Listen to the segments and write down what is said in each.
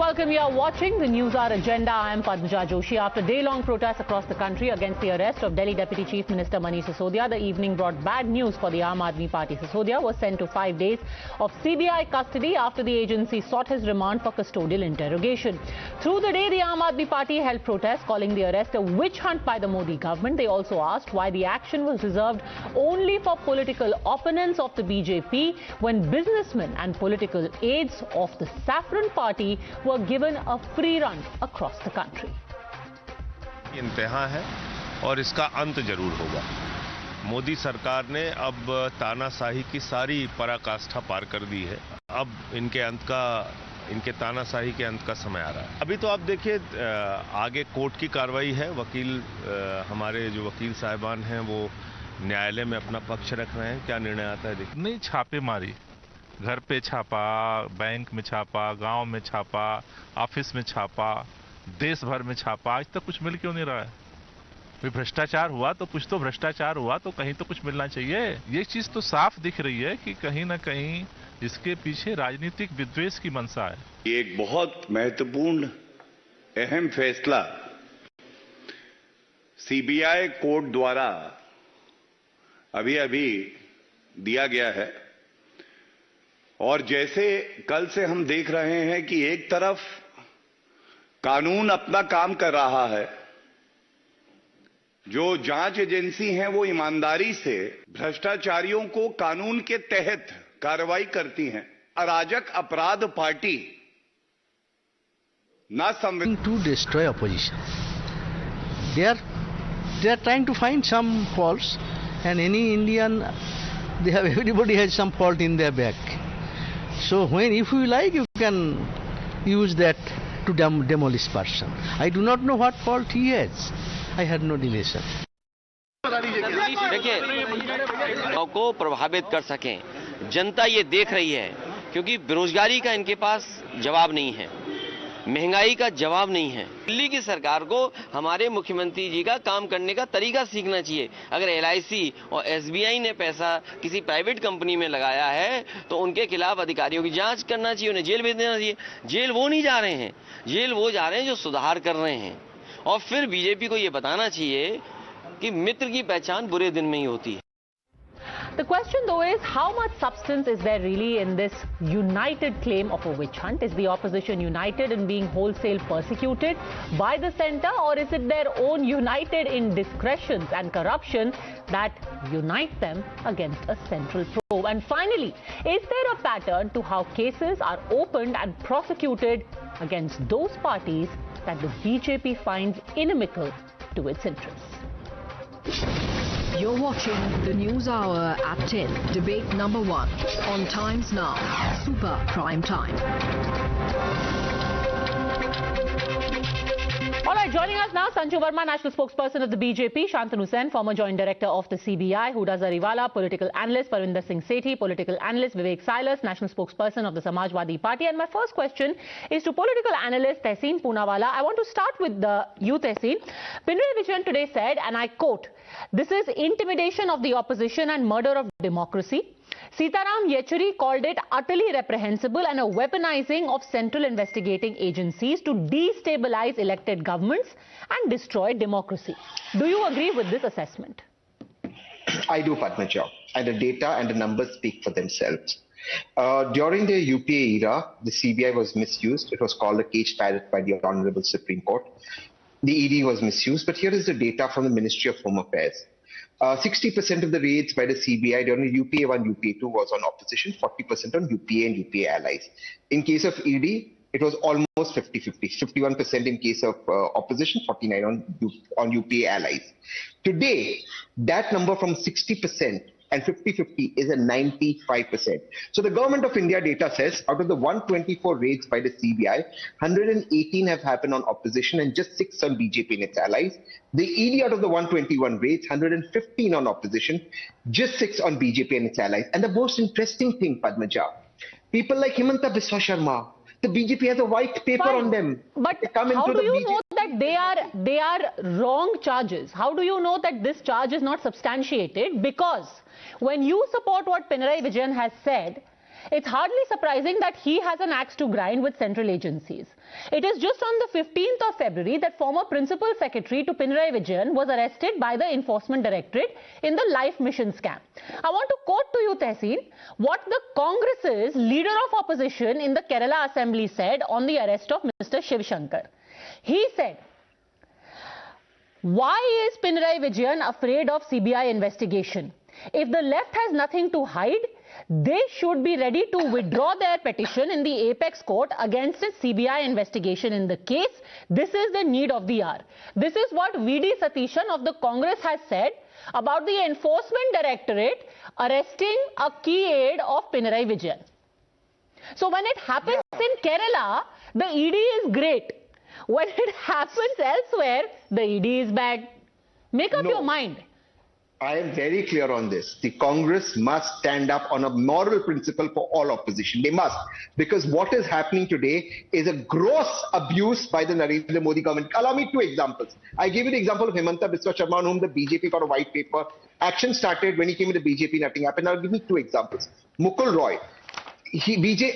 welcome. You are watching the Newshour Agenda. I am Padmaja Joshi. After day-long protests across the country against the arrest of Delhi Deputy Chief Minister Manish Sisodia, the evening brought bad news for the Aam Aadmi Party. Sisodia was sent to 5 days of CBI custody after the agency sought his remand for custodial interrogation. Through the day, the Aam Aadmi Party held protests calling the arrest a witch hunt by the Modi government. They also asked why the action was reserved only for political opponents of the BJP when businessmen and political aides of the Saffron Party were given a free run across the country. इंतहा है और इसका अंत जरूर होगा। मोदी सरकार ने अब तानाशाही की सारी पराकाष्ठा पार कर दी है। अब इनके तानाशाही के अंत का समय आ रहा है। अभी तो आप देखिए आगे कोर्ट की कार्रवाई है। हमारे जो वकील साहिबान हैं वो न्यायालय में अपना पक्ष रख रहे हैं। क्या निर्णय आता है देखिए। नहीं, छापेमारी, घर पे छापा, बैंक में छापा, गांव में छापा, ऑफिस में छापा, देश भर में छापा, आज तक कुछ मिल क्यों नहीं रहा है? भाई भ्रष्टाचार हुआ तो कुछ तो भ्रष्टाचार हुआ तो कहीं तो कुछ मिलना चाहिए। ये चीज तो साफ दिख रही है कि कहीं ना कहीं इसके पीछे राजनीतिक विद्वेष की मंशा है। ये एक बहुत महत्वपूर्ण अहम फैसला सीबीआई कोर्ट द्वारा अभी दिया गया है और जैसे कल से हम देख रहे हैं कि एक तरफ कानून अपना काम कर रहा है, जो जांच एजेंसी हैं वो ईमानदारी से भ्रष्टाचारियों को कानून के तहत कार्रवाई करती हैं। अराजक अपराध पार्टी ना to destroy opposition. They are trying to find some faults, and any Indian, everybody has some fault in their back. So if you like, you can use that to demolish person. I do not know what fault he has. I had no relation. देखिए, को प्रभावित कर सकें, जनता ये देख रही है क्योंकि बेरोजगारी का इनके पास जवाब नहीं है, महंगाई का जवाब नहीं है। दिल्ली की सरकार को हमारे मुख्यमंत्री जी का काम करने का तरीका सीखना चाहिए। अगर एलआईसी और एसबीआई ने पैसा किसी प्राइवेट कंपनी में लगाया है तो उनके खिलाफ अधिकारियों की जांच करना चाहिए, उन्हें जेल भेज देना चाहिए। जेल वो नहीं जा रहे हैं, जेल वो जा रहे हैं जो सुधार कर रहे हैं। और फिर बीजेपी को ये बताना चाहिए कि मित्र की पहचान बुरे दिन में ही होती है। The question though is, how much substance is there really in this united claim of a witch hunt? Is the opposition united in being wholesale persecuted by the centre, or is it their own united indiscretions and corruption that unite them against a central probe? And finally, is there a pattern to how cases are opened and prosecuted against those parties that the BJP finds inimical to its interests? You're watching the News Hour at 10, debate number 1 on Times Now, Super Prime Time. All right, joining us now, Sanju Verma, national spokesperson of the BJP, Shantanu Sen, former joint director of the CBI, Huda Zariwala, political analyst, Parvinder Singh Sethi, political analyst, Vivek Silas, national spokesperson of the Samajwadi Party. And my first question is to political analyst Tehseen Poonawalla. I want to start with you, Tehseen. Pinarayi Vijayan today said, and I quote, "This is intimidation of the opposition and murder of democracy." Sitaram Yechury called it utterly reprehensible and a weaponizing of central investigating agencies to destabilize elected governments and destroy democracy. Do you agree with this assessment? I do, Padmaja. And the data and the numbers speak for themselves. During the UPA era, the CBI was misused. It was called a cage parrot by the Honorable Supreme Court. The ED was misused, but here is the data from the Ministry of Home Affairs. 60% of the raids by the CBI during UPA 1, UPA 2 was on opposition, 40% on UPA and UPA allies. In case of ED, it was almost 50-50, 51% in case of opposition, 49% on UPA allies. Today, that number from 60% and 50-50 is at 95%. So the government of India data says out of the 124 raids by the CBI, 118 have happened on opposition and just 6 on BJP and its allies. The ED out of the 121 raids, 115 on opposition, just 6 on BJP and its allies. And the most interesting thing, Padmaja, people like Himanta Biswa Sharma, the BJP has a white paper on them. But how do you know that they are wrong charges? How do you know that this charge is not substantiated? Because when you support what Pinarayi Vijayan has said, it's hardly surprising that he has an axe to grind with central agencies. It is just on the 15th of February that former Principal Secretary to Pinarayi Vijayan was arrested by the Enforcement Directorate in the Life Mission scam. I want to quote to you, Tehseen, what the Congress's leader of opposition in the Kerala Assembly said on the arrest of Mr. Shiv Shankar. He said, "Why is Pinarayi Vijayan afraid of CBI investigation? If the left has nothing to hide, they should be ready to withdraw their petition in the apex court against a CBI investigation in the case. This is the need of the hour." This is what V.D. Satishan of the Congress has said about the Enforcement Directorate arresting a key aide of Pinarayi Vijayan. So when it happens in Kerala, the ED is great. When it happens elsewhere, the ED is bad. Make up your mind. I am very clear on this. The Congress must stand up on a moral principle for all opposition. They must. Because what is happening today is a gross abuse by the Narendra Modi government. Allow me two examples. I give you the example of Himanta Biswa Sharma, on whom the BJP got a white paper. Action started when he came into BJP, nothing happened. I'll give you two examples. Mukul Roy.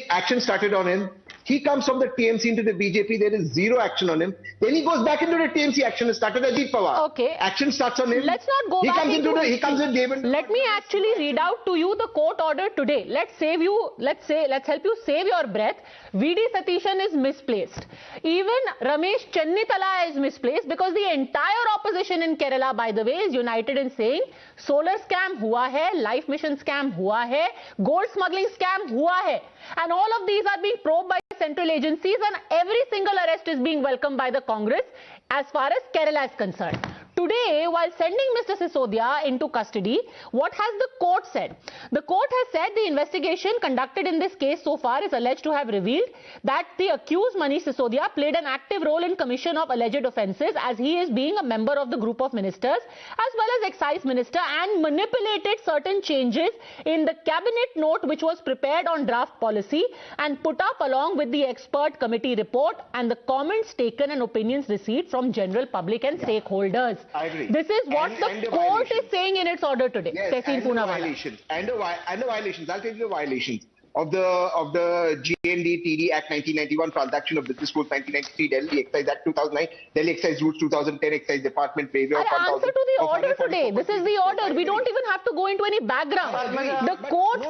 Action started on him. He comes from the TMC into the BJP. There is zero action on him. Then he goes back into the TMC. Action is started. Ajit Pawar. Okay. Action starts on him. Let's not go back into he comes with David. Let me actually read out to you the court order today. Let's help you save your breath. V.D. Satishan is misplaced. Even Ramesh Chennitala is misplaced, because the entire opposition in Kerala, by the way, is united in saying solar scam hua hai, life mission scam hua hai, gold smuggling scam hua hai. And all of these are being probed by central agencies, and every single arrest is being welcomed by the Congress as far as Kerala is concerned. Today, while sending Mr. Sisodia into custody, what has the court said? The court has said the investigation conducted in this case so far is alleged to have revealed that the accused Manish Sisodia played an active role in commission of alleged offences, as he is being a member of the group of ministers as well as excise minister, and manipulated certain changes in the cabinet note which was prepared on draft policy and put up along with the expert committee report and the comments taken and opinions received from general public and stakeholders. I agree. This is what the court is saying in its order today. Yes, Tehseen Poonawalla. And the violations. I'll tell you the violations of the GND TD Act 1991, Transaction of Business Rules 1993, Delhi Excise Act 2009, Delhi Excise Rules 2010, Excise Department Failure of Answer to the order today. This is the order. We don't even have to go into any background. The court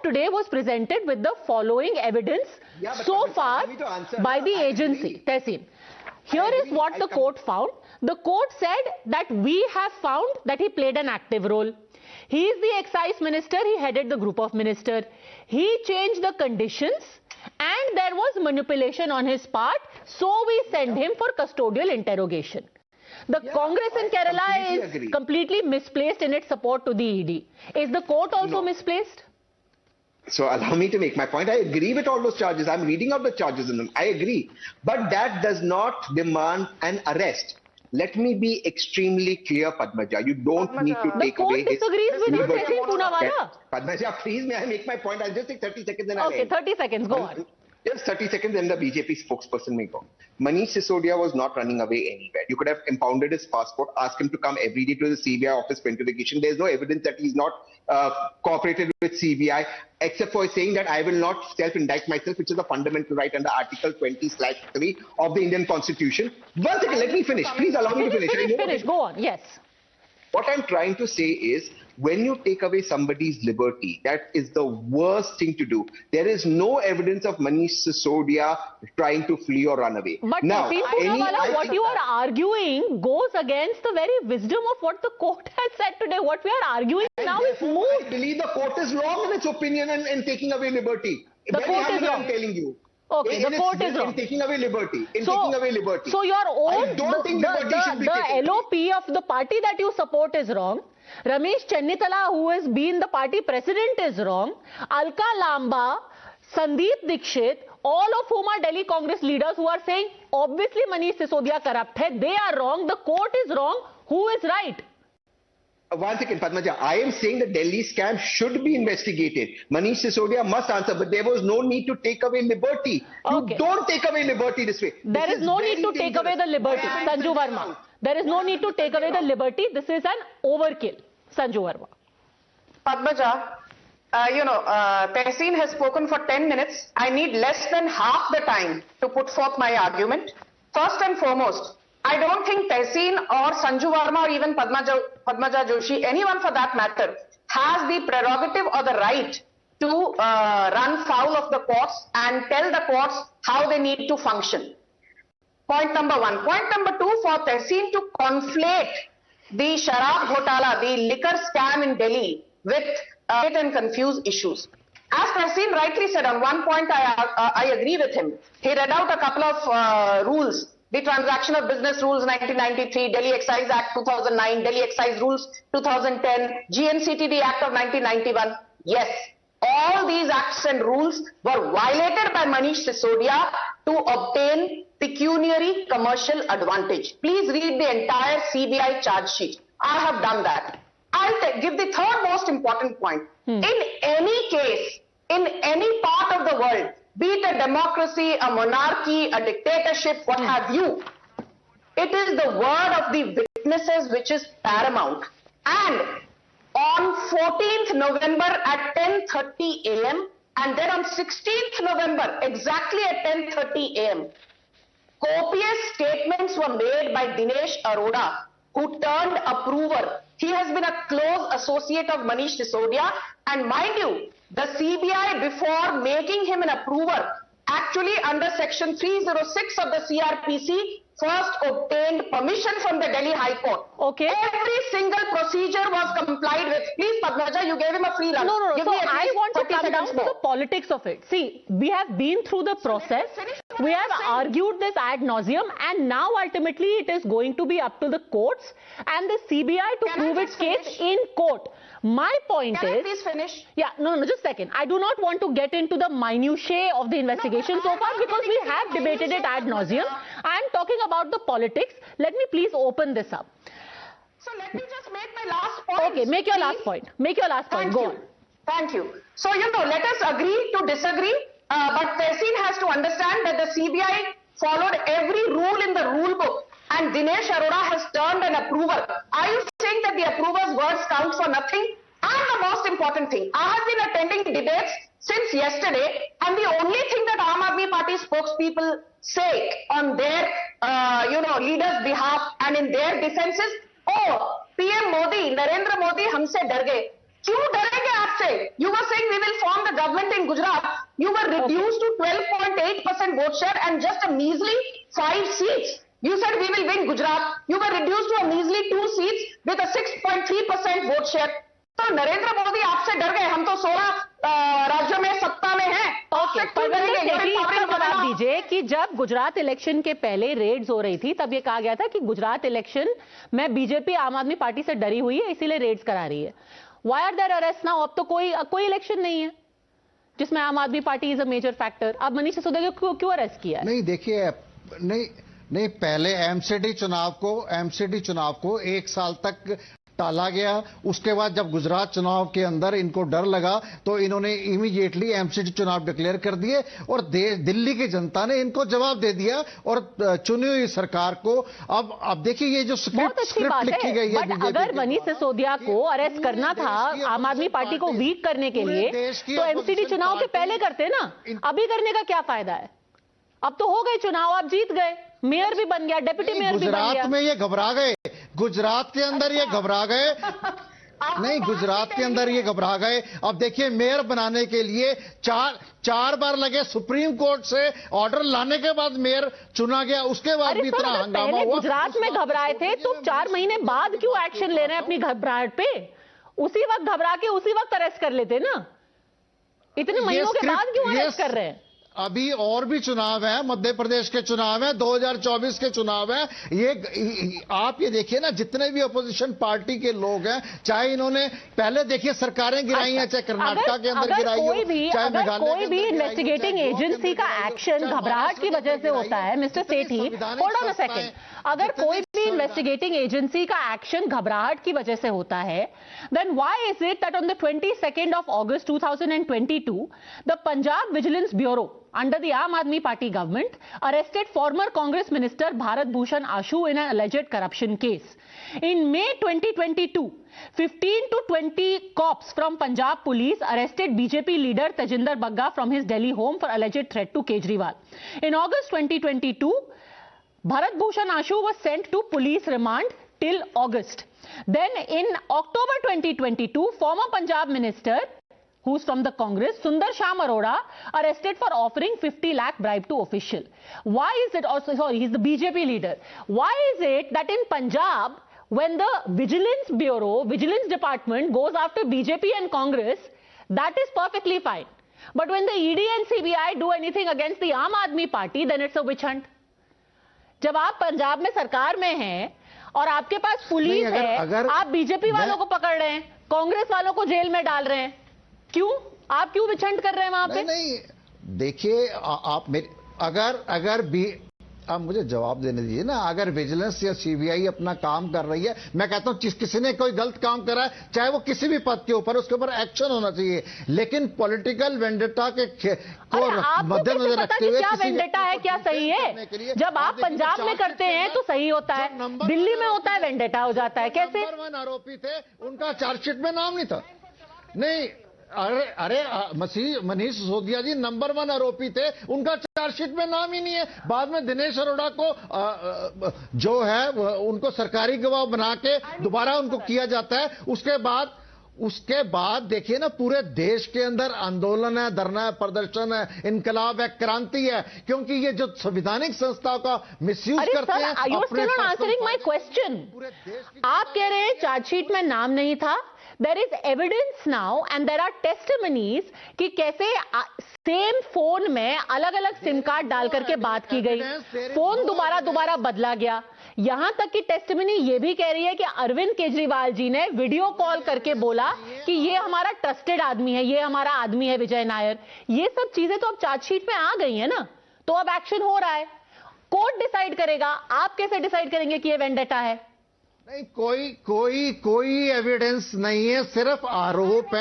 today was presented with the following evidence so far by the agency. Tehseen, here is what the court found. The court said that we have found that he played an active role. He is the excise minister. He headed the group of ministers. He changed the conditions and there was manipulation on his part. So we send him for custodial interrogation. The Congress in Kerala is completely misplaced in its support to the ED. Is the court also misplaced? So allow me to make my point. I agree with all those charges. I'm reading out the charges in them. I agree. But that does not demand an arrest. Let me be extremely clear, Padmaja. You don't need to take away his... The court disagrees with you, Tehseen Poonawalla. Padmaja, please, may I make my point? I'll just take 30 seconds and I'll end. 30 seconds. Go on. Just 30 seconds and the BJP spokesperson may go. Manish Sisodia was not running away anywhere. You could have impounded his passport, asked him to come every day to the CBI office for interrogation. There's no evidence that he's not cooperated with CBI, except for saying that I will not self-indict myself, which is a fundamental right under Article 20/3 of the Indian Constitution. One second, let me finish. Please allow me to finish. Finish. Go on. Yes. What I'm trying to say is, when you take away somebody's liberty, that is the worst thing to do. There is no evidence of Manish Sisodia trying to flee or run away. But Tehseen Poonawalla, what you are arguing goes against the very wisdom of what the court has said today. What we are arguing now is moot. I believe the court is wrong in its opinion and taking away liberty. The court is wrong. I'm telling you. Okay, the court is wrong. In taking away liberty. Taking away liberty. So your own, I don't think liberty should be taken. The LOP of the party that you support is wrong. Ramesh Chennitala, who has been the party president, is wrong. Alka Lamba, Sandeep Dikshit, all of whom are Delhi Congress leaders who are saying, obviously Manish Sisodia corrupt hai, they are wrong. The court is wrong. Who is right? One second, Padmaja. I am saying the Delhi scam should be investigated. Manish Sisodia must answer, but there was no need to take away liberty. Okay. You don't take away liberty this way. There is no need to take away the liberty, Sanju Verma. There is no need to take away the liberty. This is an overkill, Sanju Verma. Padmaja, Tehseen has spoken for 10 minutes. I need less than half the time to put forth my argument. First and foremost, I don't think Tehseen or Sanju Verma or even Padmaja Joshi, anyone for that matter, has the prerogative or the right to run foul of the courts and tell the courts how they need to function. Point number one. Point number two, for Tehseen to conflate the Sharab Ghotala, the liquor scam in Delhi, with and confuse issues. As Tehseen rightly said, on one point I agree with him. He read out a couple of rules. The Transaction of Business Rules 1993, Delhi Excise Act 2009, Delhi Excise Rules 2010, GNCTD Act of 1991. Yes, all these acts and rules were violated by Manish Sisodia to obtain pecuniary commercial advantage. Please read the entire CBI charge sheet. I have done that. I'll give the third most important point. In any case, in any part of the world, be it a democracy, a monarchy, a dictatorship, what have you, it is the word of the witnesses which is paramount. And on 14th November at 10:30 a.m. and then on 16th November exactly at 10:30 a.m. copious statements were made by Dinesh Arora, who turned approver. He has been a close associate of Manish Sisodia, and mind you, the CBI, before making him an approver, actually under section 306 of the CRPC, first obtained permission from the Delhi High Court. Okay. Every single procedure was complied with. Please, Padmaja, you gave him a free run. No. Give So me at I least want to 30 come down seconds to more. the politics of it. See, we have been through the process. We have argued this ad nauseum, and now ultimately it is going to be up to the courts and the CBI to prove its case in court. My point Can I is... please finish? Yeah, no, just a second. I do not want to get into the minutiae of the investigation so far because we have debated it ad nauseum. I am talking about the politics. Let me please open this up. So let me just make my last point. Okay, make your last point. Make your last point. Go on. Thank you. So, let us agree to disagree. But Tehseen has to understand that the CBI followed every rule in the rule book. And Dinesh Arora has turned an approver. Are you saying that the approver's words count for nothing? And the most important thing, I have been attending debates since yesterday, and the only thing that Aam Aadmi Party spokespeople say on their, leaders' behalf and in their defense is, oh, PM Modi, Narendra Modi, humse dar gaye. क्यों डरेंगे आपसे? You were saying we will form the government in Gujarat. You were reduced to 12.8% vote share and just a measly 5 seats. You said we will win Gujarat. You were reduced to a measly 2 seats with a 6.3% vote share. तो नरेंद्र मोदी आपसे डर गए. हम तो 16 राज्यों में सत्ता में हैं. ओके, इसका जवाब दीजिए कि जब गुजरात इलेक्शन के पहले रेड्स हो रही थी तब ये कहा गया था कि गुजरात इलेक्शन में बीजेपी आम आदमी पार्टी से डरी हुई है, इसीलिए रेड्स करा रही है. Why are there arrests now? अब तो कोई इलेक्शन नहीं है जिसमें Aam Aadmi Party is a major factor. अब मनीष सिसोदिया को क्यों अरेस्ट किया है? नहीं, देखिए, नहीं पहले एमसीडी चुनाव को 1 साल तक टाला गया. उसके बाद जब गुजरात चुनाव के अंदर इनको डर लगा तो इन्होंने इमीडिएटली एमसीडी चुनाव डिक्लेयर कर दिए और दिल्ली की जनता ने इनको जवाब दे दिया और चुनी हुई सरकार को अब देखिए ये जो स्क्रिप्ट लिखी गई है. बट अगर मनीष सिसोदिया को अरेस्ट करना था आम आदमी पार्टी को वीक करने के लिए तो एमसीडी चुनाव के पहले करते ना. अभी करने का क्या फायदा है? अब तो हो गए चुनाव, आप जीत गए, मेयर भी बन गया, डेप्यूटी मेयर भी बन गया. गुजरात में ये घबरा गए, गुजरात के अंदर ये घबरा गए. नहीं, गुजरात के अंदर ये घबरा गए. अब देखिए, मेयर बनाने के लिए चार बार लगे, सुप्रीम कोर्ट से ऑर्डर लाने के बाद मेयर चुना गया. उसके बाद भी इतना हंगामा हुआ. गुजरात में घबराए थे तो 4 महीने बाद क्यों एक्शन ले रहे हैं अपनी घबराहट पे? उसी वक्त घबरा के उसी वक्त अरेस्ट कर लेते ना. इतने महीनों के बाद क्यों अरेस्ट कर रहे हैं? अभी और भी चुनाव है, मध्य प्रदेश के चुनाव है, 2024 के चुनाव है. आप ये देखिए ना, जितने भी अपोजिशन पार्टी के लोग हैं, चाहे इन्होंने पहले देखिए सरकारें गिराई हैं, चाहे कर्नाटक के अंदर गिराई हो, चाहे मेघालय कोई भी इन्वेस्टिगेटिंग एजेंसी का एक्शन घबराहट की वजह से होता है. Mister Sethi, hold on a second. अगर कोई भी इन्वेस्टिगेटिंग एजेंसी का एक्शन घबराहट की वजह से होता है, then why is it that on the 22nd of August 2022, the Punjab Vigilance Bureau under the Aam Aadmi Party government arrested former Congress Minister Bharat Bhushan Ashu in an alleged corruption case. In May 2022, 15 to 20 cops from Punjab police arrested BJP leader Tejinder Bagga from his Delhi home for alleged threat to Kejriwal. In August 2022, Bharat Bhushan Ashu was sent to police remand till August. Then in October 2022, former Punjab minister, who's from the Congress, Sundar Sham Arora, arrested for offering 50 lakh bribe to official. Why is it also, sorry, he's the BJP leader. Why is it that in Punjab, when the Vigilance Bureau, Vigilance Department goes after BJP and Congress, that is perfectly fine. But when the ED and CBI do anything against the Aam Aadmi Party, then it's a witch hunt. जब आप पंजाब में सरकार में हैं और आपके पास police है, आप बीजेपी वालों को पकड़ रहे हैं, कांग्रेस वालों को जेल में डाल रहे हैं, क्यों? आप क्यों विच हंट कर रहे हैं वहां पे? नहीं, देखिए आप मेरे आप मुझे जवाब देने दीजिए ना। अगर विजिलेंस या सीबीआई अपना काम कर रही है, मैं कहता हूं किसी ने कोई गलत काम करा है, चाहे वो किसी भी पद के ऊपर, उसके ऊपर एक्शन होना चाहिए। लेकिन पॉलिटिकल वेंडेटा के को मद्देनजर रखते हुए क्या वेंडेटा है, क्या सही है? जब आप पंजाब में करते हैं तो सही होता है, दिल्ली में होता है वेंडेटा हो जाता है। कैसे? नंबर 1 आरोपी थे, उनका चार्जशीट में नाम नहीं था। नहीं, अरे मनीष सिसोदिया जी नंबर 1 आरोपी थे, उनका चार्जशीट में नाम ही नहीं है। बाद में दिनेश अरोड़ा को जो है उनको सरकारी गवाह बना के दोबारा उनको किया जाता है। उसके बाद देखिए ना, पूरे देश के अंदर आंदोलन है, धरना है, प्रदर्शन है, इनकलाब है, क्रांति है, क्योंकि ये जो संवैधानिक संस्थाओं का मिसयूज करते हैं। आंसरिंग माय क्वेश्चन, आप कह रहे हैं चार्जशीट में नाम नहीं था। There is evidence now and there are testimonies कि कैसे सेम फोन में अलग अलग सिम कार्ड डाल करके बात की गई, फोन दोबारा बदला गया। यहां तक कि टेस्टिमनी ये भी कह रही है कि अरविंद केजरीवाल जी ने वीडियो कॉल करके बोला कि ये हमारा ट्रस्टेड आदमी है, ये हमारा आदमी है विजय नायर। ये सब चीजें तो अब चार्जशीट में आ गई है ना, तो अब एक्शन हो रहा है। कोर्ट डिसाइड करेगा, आप कैसे डिसाइड करेंगे कि ये वेंडेटा है? नहीं, कोई एविडेंस नहीं है, सिर्फ आरोप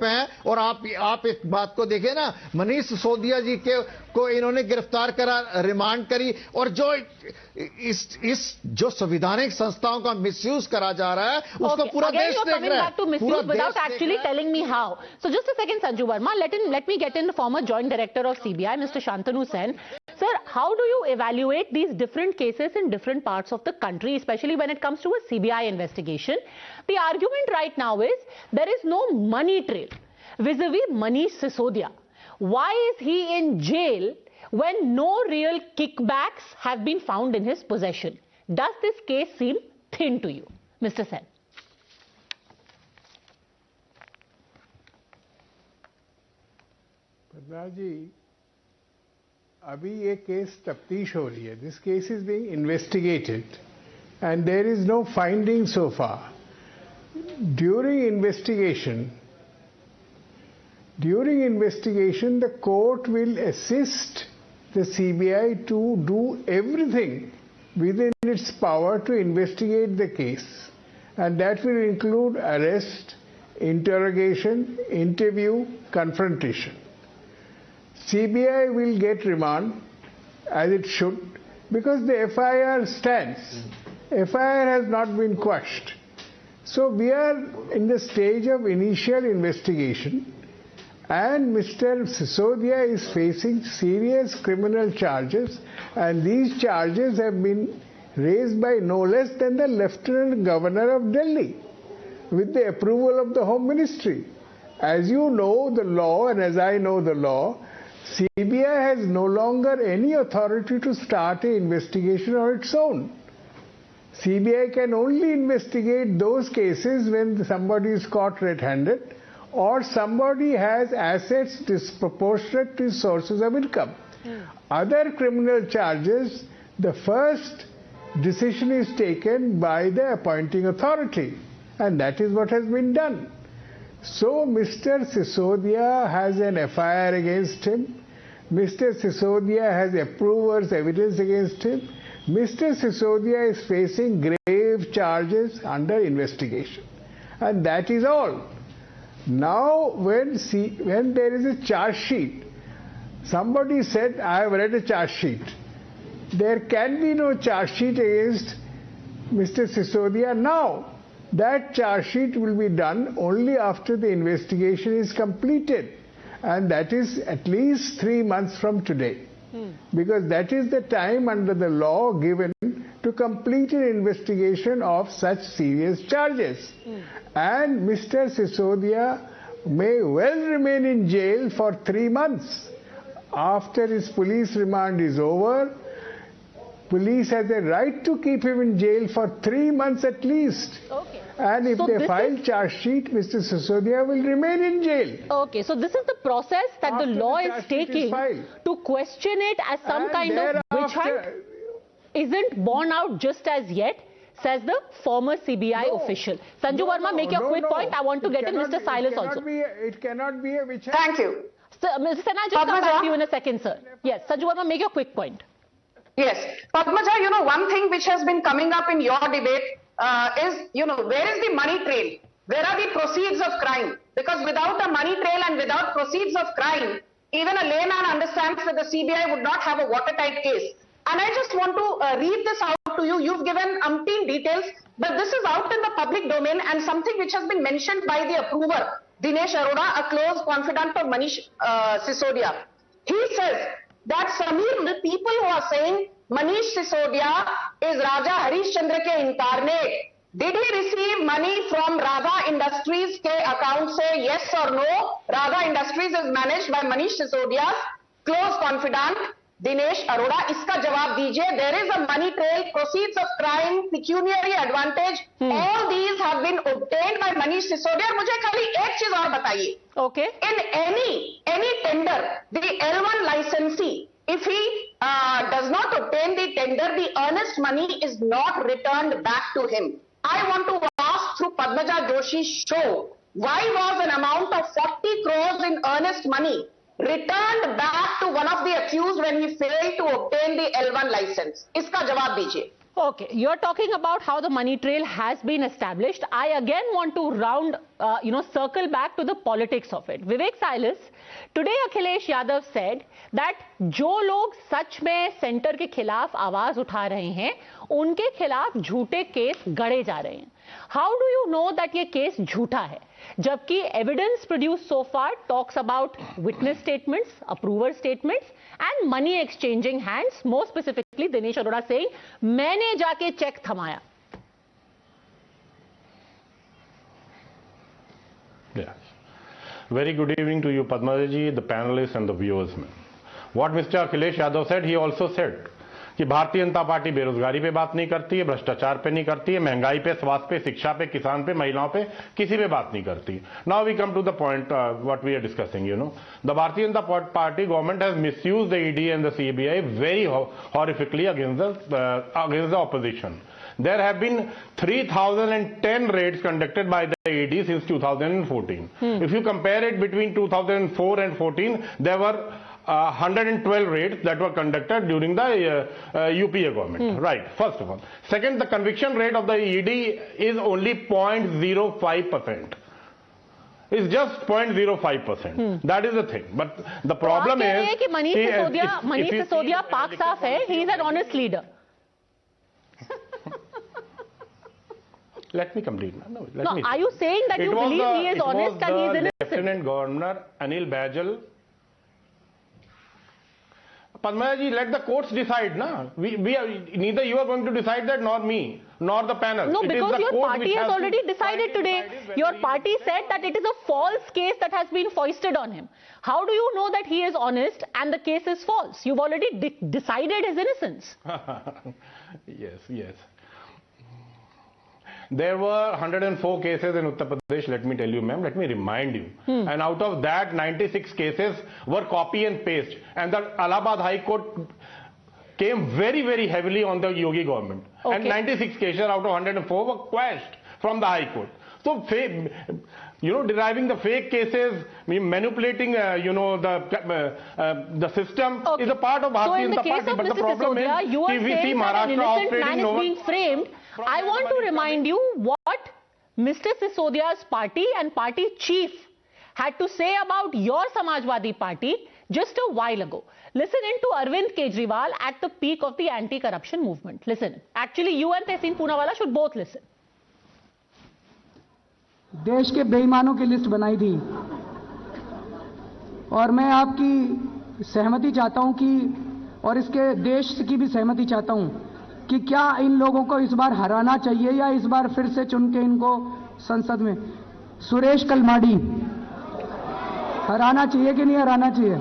है। और आप एक बात को देखिए ना, मनीष सिसोदिया जी को इन्होंने गिरफ्तार करा, रिमांड करी, और जो संवैधानिक संस्थाओं का मिसयूज करा जा रहा है, उसको पूरा देश देख रहा है। Without actually telling me how. So just a second, Sanju Verma, let me get in the former Joint Director of CBI, Mr. Shantanu Sen. Sir, how do you evaluate these different cases in different parts of the country, especially when it comes to a CBI investigation? The argument right now is there is no money trail vis-a-vis Manish Sisodia. Why is he in jail when no real kickbacks have been found in his possession? Does this case seem thin to you, Mr. Sen? Padma जी, अभी ये case तफ्तीश हो रही है. This case is being investigated and there is no finding so far. During investigation, the court will assist the CBI to do everything within its power to investigate the case, and that will include arrest, interrogation, interview, confrontation. CBI will get remand, as it should, because the FIR stands. FIR has not been quashed. So we are in the stage of initial investigation, and Mr. Sisodia is facing serious criminal charges, and these charges have been raised by no less than the Lieutenant Governor of Delhi, with the approval of the Home Ministry. As you know the law, and as I know the law, CBI has no longer any authority to start an investigation on its own. CBI can only investigate those cases when somebody is caught red-handed or somebody has assets disproportionate to sources of income. Other criminal charges, the first decision is taken by the appointing authority, and that is what has been done. So Mr. Sisodia has an FIR against him. Mr. Sisodia has approvers' evidence against him. Mr. Sisodia is facing grave charges under investigation. And that is all. Now, when there is a charge sheet, somebody said, I have read a charge sheet. There can be no charge sheet against Mr. Sisodia now. That charge sheet will be done only after the investigation is completed. And that is at least 3 months from today. Because that is the time under the law given to complete an investigation of such serious charges. And Mr. Sisodia may well remain in jail for 3 months. After his police remand is over, police has a right to keep him in jail for 3 months at least. Okay. And if they file charge sheet, Mr. Sisodia will remain in jail. Okay, so this is the process that the law is taking to question it as some kind of witch hunt isn't borne out just as yet, says the former CBI official. Sanju Verma, make your quick point. I want to get in Mr. Silas also. It cannot be a witch hunt. Thank you. So, Mr. Sen, I'll just come back to you in a second, sir. Yes, Sanju Verma, make your quick point. Yes. Padmaja, you know, one thing which has been coming up in your debate is, you know, where is the money trail? Where are the proceeds of crime? Because without a money trail and without proceeds of crime, even a layman understands that the CBI would not have a watertight case. And I just want to read this out to you. You've given umpteen details, but this is out in the public domain and something which has been mentioned by the approver, Dinesh Arora, a close confidant of Manish Sisodia. He says that Samir, the people who are saying Manish Sisodia is Raja Harishchandra ke incarnate, did he receive money from Radha Industries ke account say yes or no? Radha Industries is managed by Manish Sisodia's close confidant Dinesh Arora. Iska jawab dijiye. There is a money trail, proceeds of crime, pecuniary advantage. All these have been obtained by Manish Sisodia. Mujhe khali ek cheez aur bataiye. Okay. In any tender, the L1 licensee, if he does not obtain the tender, the earnest money is not returned back to him. I want to ask through Padmaja Joshi's show, why was an amount of 40 crores in earnest money returned back to one of the accused when he failed to obtain the L1 license? Iska jawab dijiye. Okay, you're talking about how the money trail has been established. I again want to circle back to the politics of it. Vivek Silas, today Akhilesh Yadav said that जो लोग सच में centre के खिलाफ आवाज उठा रहे हैं, उनके खिलाफ झूठे केस गढ़े जा रहे हैं. How do you know that ये केस झूठा है? जबकि evidence produced so far talks about witness statements, approver statements and money exchanging hands. More specifically, Dinesh Arora saying, मैंने जाके check थमाया. Yes. Very good evening to you, Padmaja ji, the panelists and the viewers. What Mr. Akhilesh Yadav said, he also said कि Bharatiya Janata party बेरोजगारी पे बात नहीं करती है, भ्रष्टाचार पे नहीं करती है, महंगाई पे, स्वास्थ्य पे, शिक्षा पे, किसान पे, महिलाओं पे, किसी पे बात नहीं करती. Now we come to the point what we are discussing. The Bharatiya Janata Party government has misused the ED and the CBI very horrifically against the opposition. There have been 3,010 raids conducted by the ED since 2014. If you compare it between 2004 and 14, there were 112 raids that were conducted during the UPA government. Right, first of all. Second, the conviction rate of the ED is only 0.05%. It's just 0.05%. That is the thing. But the problem is... कि Manish Sisodia पाक साफ है, he is an honest leader. Let me complete. No, are you saying that you believe he is honest and he is innocent? Lieutenant Governor Anil Bajal. Padmaja ji, let the courts decide, na? Neither you are going to decide that, nor me, nor the panel. No, because your party has already decided today. Your party said that it is a false case that has been foisted on him. How do you know that he is honest and the case is false? You've already decided his innocence. Yes. There were 104 cases in Uttar Pradesh, let me tell you, ma'am, let me remind you. And out of that, 96 cases were copy and paste. And the Allahabad High Court came very, very heavily on the Yogi government. Okay. And 96 cases out of 104 were quashed from the High Court. So deriving the fake cases, manipulating, the system is a part of Bharatiya Janata Party. But the problem is, you are saying that an innocent man is being framed. I want to remind you what Mr. Sisodia's party and party chief had to say about your Samajwadi Party just a while ago. Listen into Arvind Kejriwal at the peak of the anti-corruption movement. Listen. Actually, you and Tehseen Poonawalla should both listen. देश के बेईमानों की list बनाई थी और मैं आपकी सहमति चाहता हूं कि और इसके देश की भी सहमति चाहता हूं कि क्या इन लोगों को इस बार हराना चाहिए या इस बार फिर से चुन के इनको संसद में सुरेश कलमाडी हराना चाहिए कि नहीं हराना चाहिए?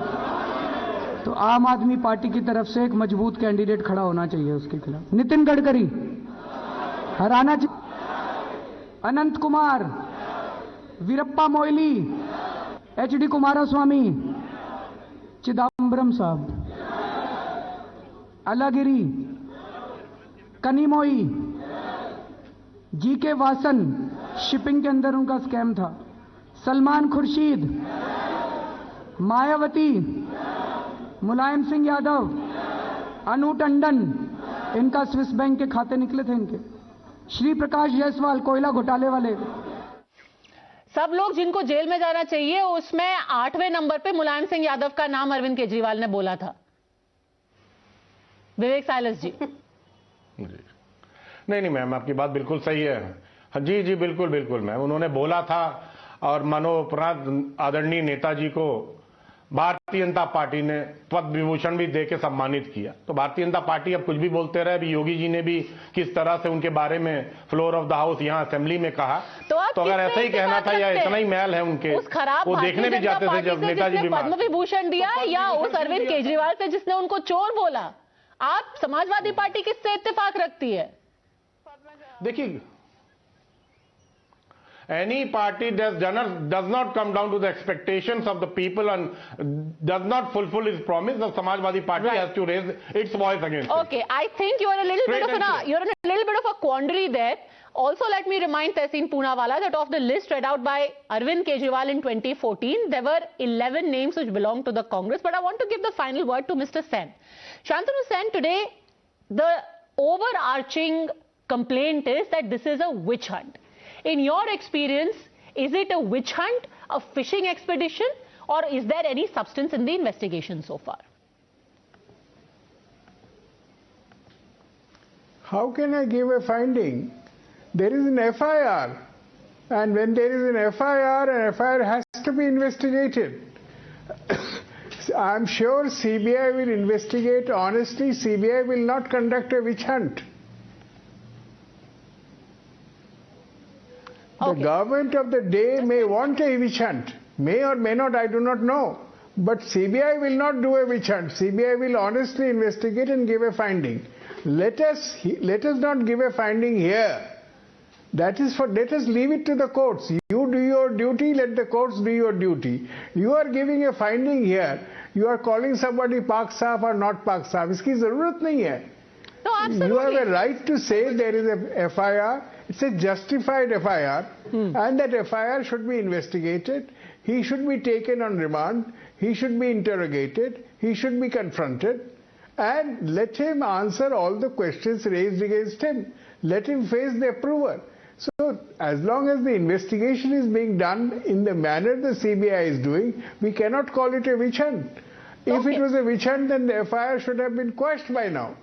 तो आम आदमी पार्टी की तरफ से एक मजबूत कैंडिडेट खड़ा होना चाहिए उसके खिलाफ। नितिन गडकरी हराना चाहिए। अनंत कुमार, वीरप्पा मोइली, एचडी कुमारस्वामी, चिदम्बरम साहब, अलागिरी, कनिमोई, जीके वासन, शिपिंग के अंदर उनका स्कैम था, सलमान खुर्शीद, मायावती, मुलायम सिंह यादव, अनु टंडन, इनका स्विस बैंक के खाते निकले थे इनके, श्री प्रकाश जायसवाल कोयला घोटाले वाले। सब लोग जिनको जेल में जाना चाहिए उसमें 8वें नंबर पे मुलायम सिंह यादव का नाम अरविंद केजरीवाल ने बोला था। विवेक साइलस जी। नहीं मैम, आपकी बात बिल्कुल सही है। जी बिल्कुल मैम, उन्होंने बोला था और मनोपराध आदरणीय नेताजी को भारतीय जनता पार्टी ने पद्म विभूषण भी देके सम्मानित किया। तो भारतीय जनता पार्टी अब कुछ भी बोलते रहे। अभी योगी जी ने भी किस तरह से उनके बारे में फ्लोर ऑफ द हाउस यहाँ असेंबली में कहा। तो अगर ऐसा ही कहना था या इतना ही मैल है उनके, वो देखने भी जाते थे जब नेताजी भी पद्म विभूषण दिया, या उस अरविंद केजरीवाल से जिसने उनको चोर बोला। आप समाजवादी पार्टी किससे इत्तेफाक रखती है? देखिए, any party does not come down to the expectations of the people and does not fulfill its promise. The Samajwadi Party has to raise its voice against it. Okay, I think you're in a little bit of a quandary there. Also, let me remind Tehseen Poonawalla that of the list read out by Arvind Kejriwal in 2014, there were 11 names which belonged to the Congress. But I want to give the final word to Mr. Sen. Shantanu Sen, today the overarching complaint is that this is a witch hunt. In your experience, is it a witch hunt, a fishing expedition, or is there any substance in the investigation so far? How can I give a finding? There is an FIR, and when there is an FIR has to be investigated. I'm sure CBI will investigate honestly. CBI will not conduct a witch hunt. The government of the day may want a witch hunt, may or may not, I do not know. But CBI will not do a witch hunt. CBI will honestly investigate and give a finding. Let us not give a finding here. Let us leave it to the courts. You do your duty, let the courts do your duty. You are giving a finding here. You are calling somebody Pak Saaf or not Pak Saaf. Iski zarurat nahi hai. No, absolutely. You have a right to say there is a FIR. It's a justified FIR, and that FIR should be investigated. He should be taken on remand. He should be interrogated. He should be confronted, and let him answer all the questions raised against him. Let him face the approver. So, as long as the investigation is being done in the manner the CBI is doing, we cannot call it a witch hunt. If it was a witch hunt, then the FIR should have been quashed by now.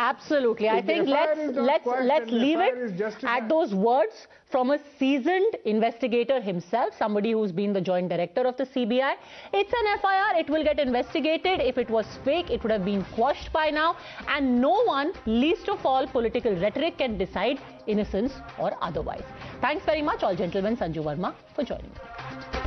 Absolutely. I think let's leave it at those words from a seasoned investigator himself, somebody who's been the joint director of the CBI. It's an FIR. It will get investigated. If it was fake, it would have been quashed by now. And no one, least of all political rhetoric, can decide innocence or otherwise. Thanks very much, all gentlemen, Sanju Verma, for joining me.